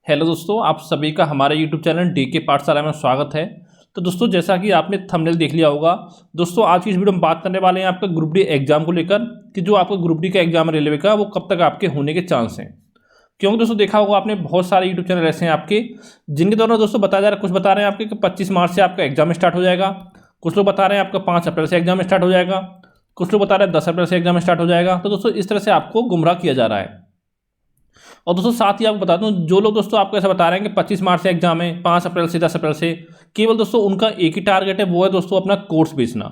Hello दोस्तों, आप सभी का हमारे यूट्यूब चैनल डीके पाठशाला में स्वागत है। तो दोस्तों, जैसा कि आपने थंबनेल देख लिया होगा, दोस्तों आज की इस वीडियो में बात करने वाले हैं आपका ग्रुप डी एग्जाम को लेकर कि जो आपका ग्रुप डी का एग्जाम रेलवे का वो कब तक आपके होने के चांस हैं। क्योंकि दोस्तों देखा होगा आपने, बहुत सारे यूट्यूब चैनल ऐसे हैं आपके जिनके द्वारा दोस्तों बताया जा रहा है, कुछ बता रहे हैं आपके कि 25 मार्च से आपका एग्जाम स्टार्ट हो जाएगा, कुछ लोग बता रहे हैं आपका 5 अप्रैल से एग्जाम स्टार्ट हो जाएगा, कुछ लोग बता रहे हैं 10 अप्रैल से एग्जाम स्टार्ट हो जाएगा। तो दोस्तों इस तरह से आपको गुमराह किया जा रहा है। और दोस्तों साथ ही आपको बता दूं, जो लोग दोस्तों आपको ऐसा बता रहे हैं कि 25 मार्च से एग्जाम है, 5 अप्रैल से 10 अप्रैल से, केवल दोस्तों उनका एक ही टारगेट है, वो है दोस्तों अपना कोर्स बेचना।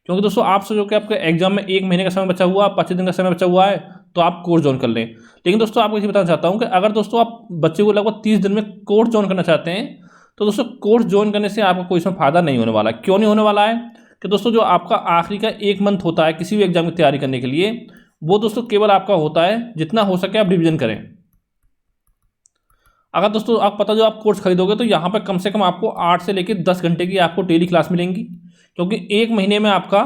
क्योंकि दोस्तों आप सोचो कि आपके एग्जाम में 1 महीने का समय बचा हुआ, 25 दिन का समय बचा हुआ है, तो आप कोर्स ज्वाइन कर लें। लेकिन दोस्तों आपको ये बताना चाहता हूँ कि अगर दोस्तों आप बच्चे को लगभग 30 दिन में कोर्स ज्वाइन करना चाहते हैं, तो दोस्तों कोर्स ज्वाइन करने से आपको कोई इसमें फायदा नहीं होने वाला है। क्यों नहीं होने वाला है कि दोस्तों जो आपका आखिरी का 1 मंथ होता है किसी भी एग्जाम की तैयारी करने के लिए, वो दोस्तों केवल आपका होता है जितना हो सके आप रिवीजन करें। अगर दोस्तों आप पता जो आप कोर्स खरीदोगे तो यहाँ पर कम से कम आपको 8 से लेकर 10 घंटे की आपको डेली क्लास मिलेंगी, क्योंकि 1 महीने में आपका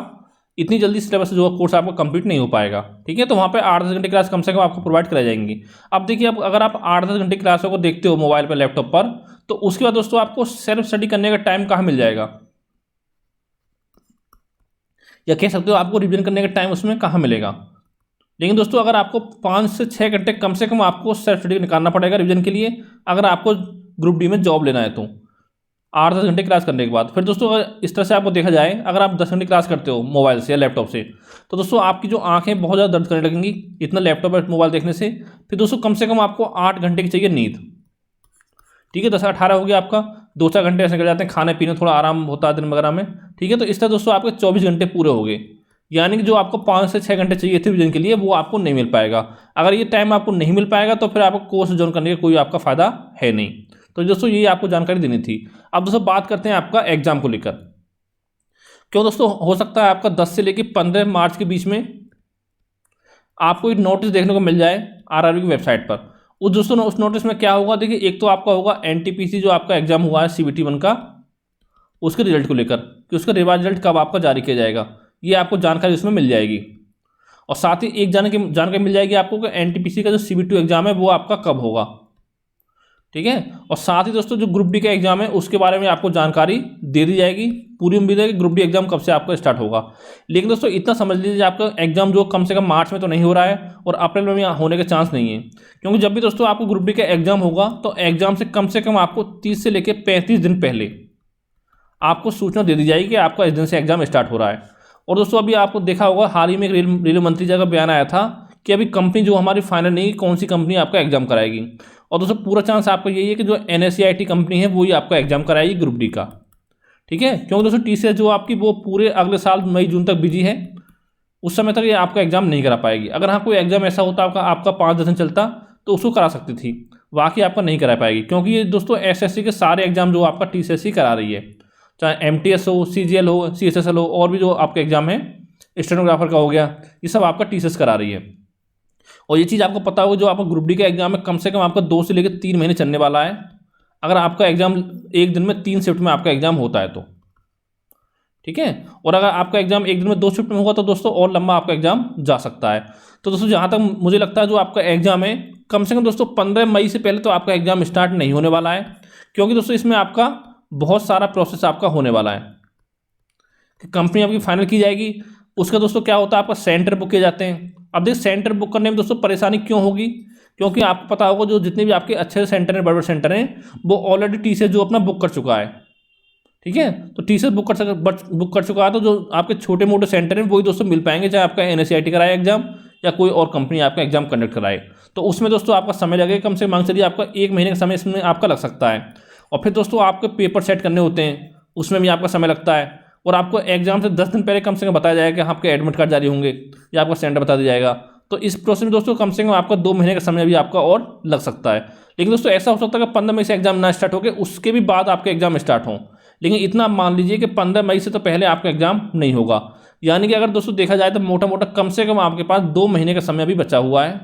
इतनी जल्दी सिलेबस जो कोर्स आपको कंप्लीट नहीं हो पाएगा। ठीक है, तो वहाँ पे 8-10 घंटे क्लास कम से कम आपको प्रोवाइड कराई जाएंगी। अब देखिए, अब अगर आप 8-10 घंटे क्लासों को देखते हो मोबाइल पर, लैपटॉप पर, तो उसके बाद दोस्तों आपको सेल्फ स्टडी करने का टाइम कहाँ मिल जाएगा, या कह सकते हो आपको रिवीजन करने का टाइम उसमें कहाँ मिलेगा। लेकिन दोस्तों अगर आपको 5 से 6 घंटे कम से कम आपको सेल्फ स्टडी निकालना पड़ेगा रिवीजन के लिए, अगर आपको ग्रुप डी में जॉब लेना है तो 8-10 घंटे क्लास करने के बाद। फिर दोस्तों अगर इस तरह से आपको देखा जाए, अगर आप 10 घंटे क्लास करते हो मोबाइल से या लैपटॉप से, तो दोस्तों आपकी जो आंखें बहुत ज़्यादा दर्द करने लगेंगी इतना लैपटॉप और मोबाइल देखने से। फिर दोस्तों कम से कम आपको 8 घंटे की चाहिए नींद। ठीक है, 10-18 हो गया आपका, 2-4 घंटे ऐसे निकल जाते हैं खाने पीने, थोड़ा आराम होता है दिन वगैरह में। ठीक है, तो इस तरह दोस्तों आपके 24 घंटे पूरे हो गए, यानी कि जो आपको 5 से 6 घंटे चाहिए थे रिवीजन के लिए वो आपको नहीं मिल पाएगा। अगर ये टाइम आपको नहीं मिल पाएगा तो फिर आपको कोर्स ज्वाइन करने का कोई आपका फायदा है नहीं। तो दोस्तों ये आपको जानकारी देनी थी। अब दोस्तों बात करते हैं आपका एग्जाम को लेकर। क्यों दोस्तों, हो सकता है आपका 10 से लेकर 15 मार्च के बीच में आपको एक नोटिस देखने को मिल जाए आरआरबी की वेबसाइट पर। उस दोस्तों उस नोटिस में क्या होगा, देखिए एक तो आपका होगा एनटीपीसी जो आपका एग्जाम हुआ है सीबीटी 1 का, उसके रिजल्ट को लेकर कि उसका रिवाइज रिजल्ट कब आपका जारी किया जाएगा, ये आपको जानकारी उसमें मिल जाएगी। और साथ ही एक जानकारी मिल जाएगी आपको कि एनटीपीसी का जो सीबीटी एग्जाम है वो आपका कब होगा। ठीक है, और साथ ही दोस्तों जो ग्रुप डी का एग्जाम है उसके बारे में आपको जानकारी दे दी जाएगी। पूरी उम्मीद है कि ग्रुप डी एग्जाम कब से आपका स्टार्ट होगा। लेकिन दोस्तों इतना समझ लीजिए, आपका एग्जाम जो कम से कम मार्च में तो नहीं हो रहा है और अप्रैल में भी होने के चांस नहीं है। क्योंकि जब भी दोस्तों आपको ग्रुप डी का एग्जाम होगा तो एग्जाम से कम आपको 30 से लेकर 35 दिन पहले आपको सूचना दे दी जाएगी कि आपका इस दिन से एग्जाम स्टार्ट हो रहा है। और दोस्तों अभी आपको देखा होगा, हाल ही में एक रेलवे मंत्री जी का बयान आया था कि अभी कंपनी जो हमारी फाइनल नहीं, कौन सी कंपनी आपका एग्जाम कराएगी। और दोस्तों पूरा चांस आपका यही है कि जो NSCIT कंपनी है वही आपका एग्जाम कराएगी ग्रुप डी का। ठीक है, क्योंकि दोस्तों TCS जो आपकी वो पूरे अगले साल मई जून तक बिजी है, उस समय तक ये आपका एग्जाम नहीं करा पाएगी। अगर हाँ कोई एग्जाम ऐसा होता आपका 5-10 दिन चलता तो उसको करा सकती थी, बाकी आपका नहीं करा पाएगी। क्योंकि ये दोस्तों SSC के सारे एग्जाम जो आपका TCS ही करा रही है, चाहे MTS हो, CGL हो, CSSL हो, और भी जो आपके एग्जाम है स्टेनोग्राफर का हो गया, ये सब आपका TCS करा रही है। और ये चीज़ आपको पता होगा, जो आपका ग्रुप डी का एग्जाम है कम से कम आपका 2 से लेकर 3 महीने चलने वाला है, अगर आपका एग्जाम एक दिन में 3 शिफ्ट में आपका एग्जाम होता है तो। ठीक है, और अगर आपका एग्जाम एक दिन में 2 शिफ्ट में होगा तो दोस्तों और लंबा आपका एग्जाम जा सकता है। तो दोस्तों जहाँ तक मुझे लगता है, जो आपका एग्जाम है कम से कम दोस्तों 15 मई से पहले तो आपका एग्जाम स्टार्ट नहीं होने वाला है। क्योंकि दोस्तों इसमें आपका बहुत सारा प्रोसेस आपका होने वाला है कि कंपनी आपकी फाइनल की जाएगी, उसका दोस्तों क्या होता है, आपका सेंटर बुक किए जाते हैं। अब देखिए सेंटर बुक करने में दोस्तों परेशानी क्यों होगी, क्योंकि आपको पता होगा जो जितने भी आपके अच्छे सेंटर हैं, बड़े बड़े सेंटर हैं, वो ऑलरेडी TCS जो अपना बुक कर चुका है। ठीक है, तो TCS बुक कर चुका है, तो जो आपके छोटे मोटे सेंटर हैं वही दोस्तों मिल पाएंगे, चाहे आपका NSCIT कराए एग्जाम या कोई और कंपनी आपका एग्जाम कंडक्ट कराए। तो उसमें दोस्तों आपका समय लगेगा, कम से कम चलिए आपका 1 महीने का समय इसमें आपका लग सकता है। और फिर दोस्तों आपके पेपर सेट करने होते हैं, उसमें भी आपका समय लगता है। और आपको एग्जाम से 10 दिन पहले कम से कम बताया जाएगा कि आपके एडमिट कार्ड जारी होंगे या आपका सेंटर बता दिया जाएगा। तो इस प्रोसेस में दोस्तों कम से कम आपका 2 महीने का समय भी आपका और लग सकता है। लेकिन दोस्तों ऐसा हो सकता है कि 15 मई से एग्जाम ना स्टार्ट हो के उसके भी बाद आपके एग्जाम स्टार्ट हों। लेकिन इतना मान लीजिए कि 15 मई से तो पहले आपका एग्जाम नहीं होगा। यानी कि अगर दोस्तों देखा जाए तो मोटा मोटा कम से कम आपके पास 2 महीने का समय भी बचा हुआ है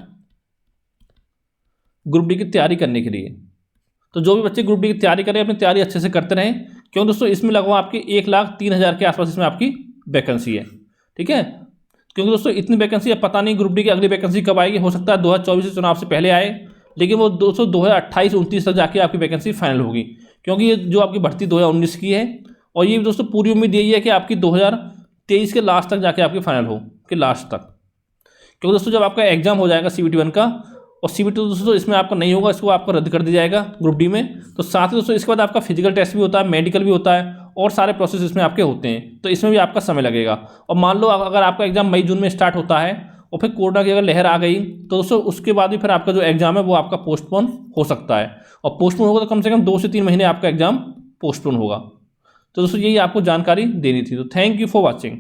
ग्रुप डी की तैयारी करने के लिए। तो जो भी बच्चे ग्रुप डी की तैयारी करें, अपनी तैयारी अच्छे से करते रहें, क्योंकि दोस्तों इसमें लगभग आपकी 1,03,000 के आसपास इसमें आपकी वैकेंसी है। ठीक है, क्योंकि दोस्तों इतनी वैकेंसी अब पता नहीं ग्रुप डी की अगली वैकेंसी कब आएगी। हो सकता है 2024 से चुनाव से पहले आए, लेकिन वो दोस्तों 2028-29 तक जाके आपकी वैकेंसी फाइनल होगी, क्योंकि ये जो आपकी भर्ती 2019 की है। और ये दोस्तों पूरी उम्मीद यही है कि आपकी 2023 के लास्ट तक जाके आपकी फाइनल हो, कि लास्ट तक। क्योंकि दोस्तों जब आपका एग्जाम हो जाएगा CBT 1 का, और CBT दोस्तों इसमें आपका नहीं होगा, इसको आपको रद्द कर दिया जाएगा ग्रुप डी में। तो साथ ही दोस्तों इसके बाद आपका फिजिकल टेस्ट भी होता है, मेडिकल भी होता है, और सारे प्रोसेस इसमें आपके होते हैं, तो इसमें भी आपका समय लगेगा। और मान लो अगर आपका एग्जाम मई जून में स्टार्ट होता है और फिर कोरोना की अगर लहर आ गई, तो दोस्तों उसके बाद भी फिर आपका जो एग्जाम है वो आपका पोस्टपोन हो सकता है। और पोस्टपोन होगा तो कम से कम 2 से 3 महीने आपका एग्जाम पोस्टपोन होगा। तो दोस्तों यही आपको जानकारी देनी थी। तो थैंक यू फॉर वॉचिंग।